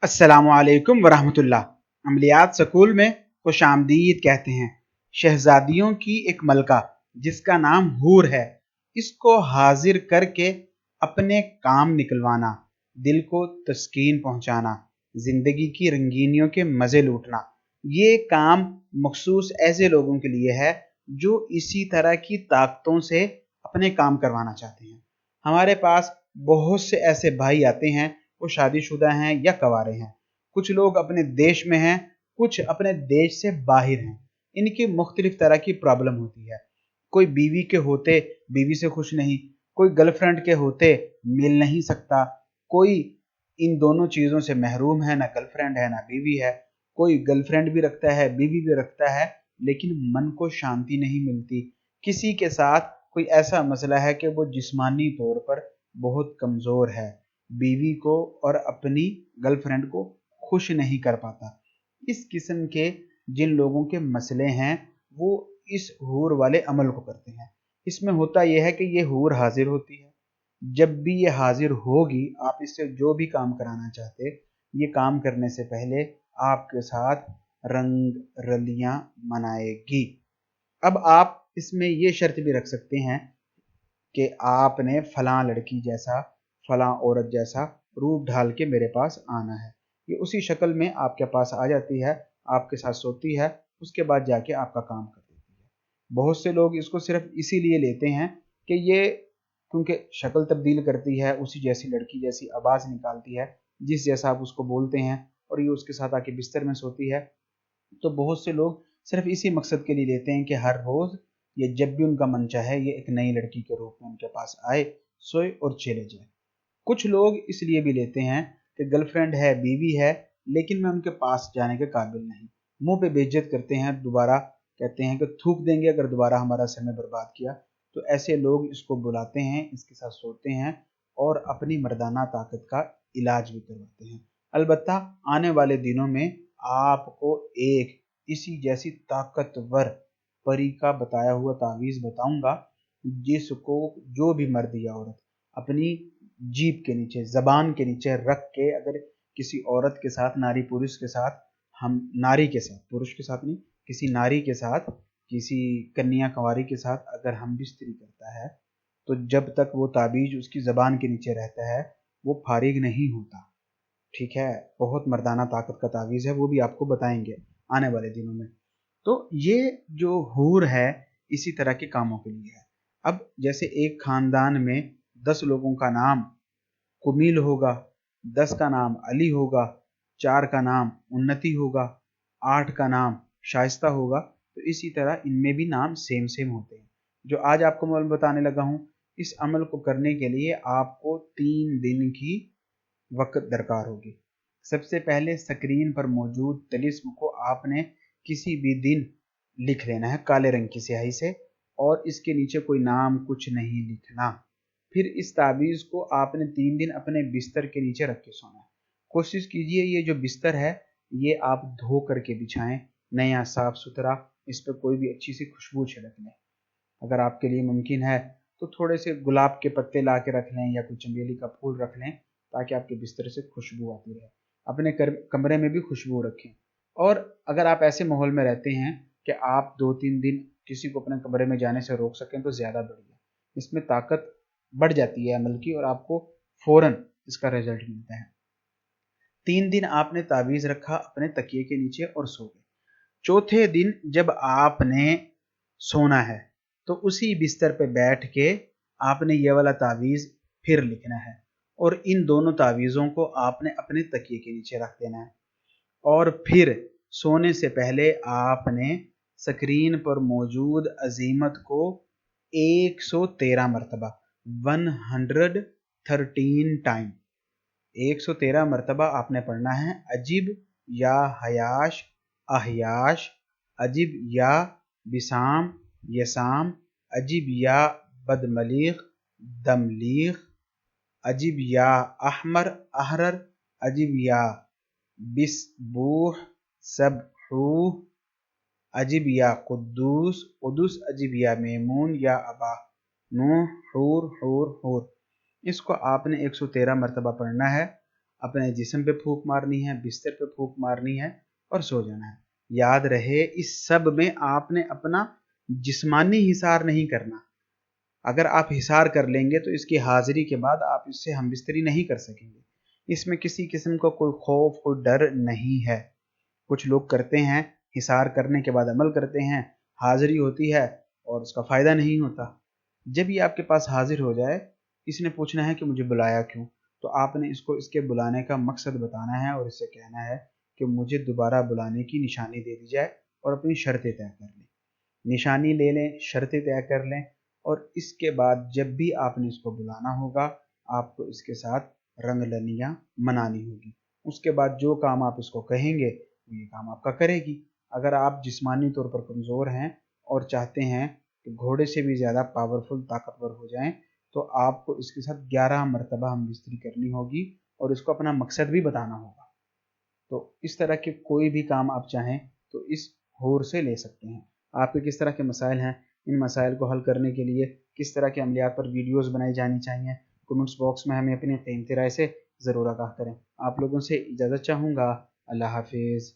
अस्सलामुअलैकुम वरहमतुल्लाह। अमलियात स्कूल में खुश आमदीद कहते हैं। शहजादियों की एक मलका जिसका नाम हूर है, इसको हाजिर करके अपने काम निकलवाना, दिल को तस्कीन पहुंचाना, जिंदगी की रंगीनियों के मज़े लूटना, ये काम मखसूस ऐसे लोगों के लिए है जो इसी तरह की ताकतों से अपने काम करवाना चाहते हैं। हमारे पास बहुत से ऐसे भाई आते हैं, वो शादीशुदा हैं या कंवारे हैं। कुछ लोग अपने देश में हैं, कुछ अपने देश से बाहर हैं। इनकी मुख्तलिफ तरह की प्रॉब्लम होती है। कोई बीवी के होते बीवी से खुश नहीं, कोई गर्लफ्रेंड के होते मिल नहीं सकता, कोई इन दोनों चीज़ों से महरूम है, ना गर्लफ्रेंड है ना बीवी है। कोई गर्लफ्रेंड भी रखता है, बीवी भी रखता है, लेकिन मन को शांति नहीं मिलती। किसी के साथ कोई ऐसा मसला है कि वो जिस्मानी तौर पर बहुत कमज़ोर है, बीवी को और अपनी गर्लफ्रेंड को खुश नहीं कर पाता। इस किस्म के जिन लोगों के मसले हैं, वो इस हूर वाले अमल को करते हैं। इसमें होता यह है कि ये हूर हाजिर होती है। जब भी ये हाजिर होगी, आप इससे जो भी काम कराना चाहते, ये काम करने से पहले आपके साथ रंग रलियां मनाएगी। अब आप इसमें ये शर्त भी रख सकते हैं कि आपने फलां लड़की जैसा, फलां औरत जैसा रूप ढाल के मेरे पास आना है। ये उसी शक्ल में आपके पास आ जाती है, आपके साथ सोती है, उसके बाद जाके आपका काम कर देती है। बहुत से लोग इसको सिर्फ इसीलिए लेते हैं कि ये क्योंकि शक्ल तब्दील करती है, उसी जैसी लड़की जैसी आवाज़ निकालती है, जिस जैसा आप उसको बोलते हैं, और ये उसके साथ आके बिस्तर में सोती है। तो बहुत से लोग सिर्फ इसी मकसद के लिए लेते हैं कि हर रोज़ या जब भी उनका मन चाहे ये एक नई लड़की के रूप में उनके पास आए, सोए और चले जाए। कुछ लोग इसलिए भी लेते हैं कि गर्लफ्रेंड है, बीवी है, लेकिन मैं उनके पास जाने के काबिल नहीं। मुंह पे बेइज्जत करते हैं, दोबारा कहते हैं कि थूक देंगे अगर दोबारा हमारा समय बर्बाद किया। तो ऐसे लोग इसको बुलाते हैं, इसके साथ सोते हैं और अपनी मर्दाना ताकत का इलाज भी करवाते हैं। अलबत्ता आने वाले दिनों में आपको एक इसी जैसी ताकतवर परी का बताया हुआ तावीज़ बताऊंगा, जिसको जो भी मर्द या औरत अपनी जीभ के नीचे, जबान के नीचे रख के अगर किसी औरत के साथ, नारी पुरुष के साथ, हम नारी के साथ, पुरुष के साथ नहीं, किसी नारी के साथ, किसी कन्या कुंवारी के साथ अगर हम बिस्तरी करता है, तो जब तक वो ताबीज उसकी जबान के नीचे रहता है, वो फारिग नहीं होता। ठीक है, बहुत मर्दाना ताकत का तावीज़ है, वो भी आपको बताएंगे आने वाले दिनों में। तो ये जो हूर है, इसी तरह के कामों के लिए है। अब जैसे एक खानदान में 10 लोगों का नाम कुमील होगा, 10 का नाम अली होगा, 4 का नाम उन्नति होगा, 8 का नाम शाइस्ता होगा, तो इसी तरह इनमें भी नाम सेम सेम होते हैं। जो आज आपको मैं बताने लगा हूँ, इस अमल को करने के लिए आपको 3 दिन की वक्त दरकार होगी। सबसे पहले स्क्रीन पर मौजूद तिलिस्म को आपने किसी भी दिन लिख लेना है काले रंग की स्याही से, और इसके नीचे कोई नाम कुछ नहीं लिखना। फिर इस ताबीज़ को आपने 3 दिन अपने बिस्तर के नीचे रख के सोना है। कोशिश कीजिए ये जो बिस्तर है, ये आप धो करके बिछाएं, नया साफ सुथरा, इस पर कोई भी अच्छी सी खुशबू छिड़क लें। अगर आपके लिए मुमकिन है तो थोड़े से गुलाब के पत्ते ला के रख लें या कोई चमेली का फूल रख लें, ताकि आपके बिस्तर से खुशबू आती रहे। अपने कमरे में भी खुशबू रखें। और अगर आप ऐसे माहौल में रहते हैं कि आप 2-3 दिन किसी को अपने कमरे में जाने से रोक सकें तो ज़्यादा बढ़िया। इसमें ताकत बढ़ जाती है अमल की और आपको फ़ौरन इसका रिजल्ट मिलता है। 3 दिन आपने तावीज़ रखा अपने तकिए के नीचे और सो गए। चौथे दिन जब आपने सोना है, तो उसी बिस्तर पे बैठ के आपने ये वाला तावीज़ फिर लिखना है, और इन दोनों तावीज़ों को आपने अपने तकिए के नीचे रख देना है। और फिर सोने से पहले आपने स्क्रीन पर मौजूद अजीमत को 113 मरतबा, 113 टाइम, 113 मरतबा आपने पढ़ना है। अजीब या हयाश, अहयाश, अजीब या बिसाम, यसाम, अजीब या बदमलीख, दमलीख, अजीब या अहमर, अहरर, अजीब या बिसबूह, सबहूह, अजीब या कुद्दूस, कुद्दूस, अजीब या मेमून या अबा, नूह, हूर, हूर, हूर। इसको आपने 113 मरतबा पढ़ना है। अपने जिस्म पे फूंक मारनी है, बिस्तर पे फूंक मारनी है और सो जाना है। याद रहे इस सब में आपने अपना जिस्मानी हिसार नहीं करना। अगर आप हिसार कर लेंगे तो इसकी हाजिरी के बाद आप इससे हमबिस्तरी नहीं कर सकेंगे। इसमें किसी किस्म का कोई खौफ, कोई डर नहीं है। कुछ लोग करते हैं, हिसार करने के बाद अमल करते हैं, हाजिरी होती है और उसका फ़ायदा नहीं होता। जब ये आपके पास हाजिर हो जाए, इसने पूछना है कि मुझे बुलाया क्यों, तो आपने इसको इसके बुलाने का मकसद बताना है और इससे कहना है कि मुझे दोबारा बुलाने की निशानी दे दी जाए और अपनी शर्तें तय कर लें। निशानी ले लें, शर्तें तय कर लें और इसके बाद जब भी आपने इसको बुलाना होगा, आपको इसके साथ रंगलनियाँ मनानी होगी। उसके बाद जो काम आप इसको कहेंगे वो ये काम आपका करेगी। अगर आप जिस्मानी तौर पर कमज़ोर हैं और चाहते हैं कि घोड़े से भी ज़्यादा पावरफुल, ताकतवर हो जाएं, तो आपको इसके साथ 11 मरतबा हमबिस्तरी करनी होगी और इसको अपना मकसद भी बताना होगा। तो इस तरह के कोई भी काम आप चाहें तो इस हूर से ले सकते हैं। आपके किस तरह के मसाइल हैं, इन मसाइल को हल करने के लिए किस तरह के अमलियात पर वीडियोस बनाई जानी चाहिए, कमेंट्स बॉक्स में हमें अपनी कीमती राय से ज़रूर आगाह करें। आप लोगों से इजाज़त चाहूँगा। अल्लाह हाफिज़।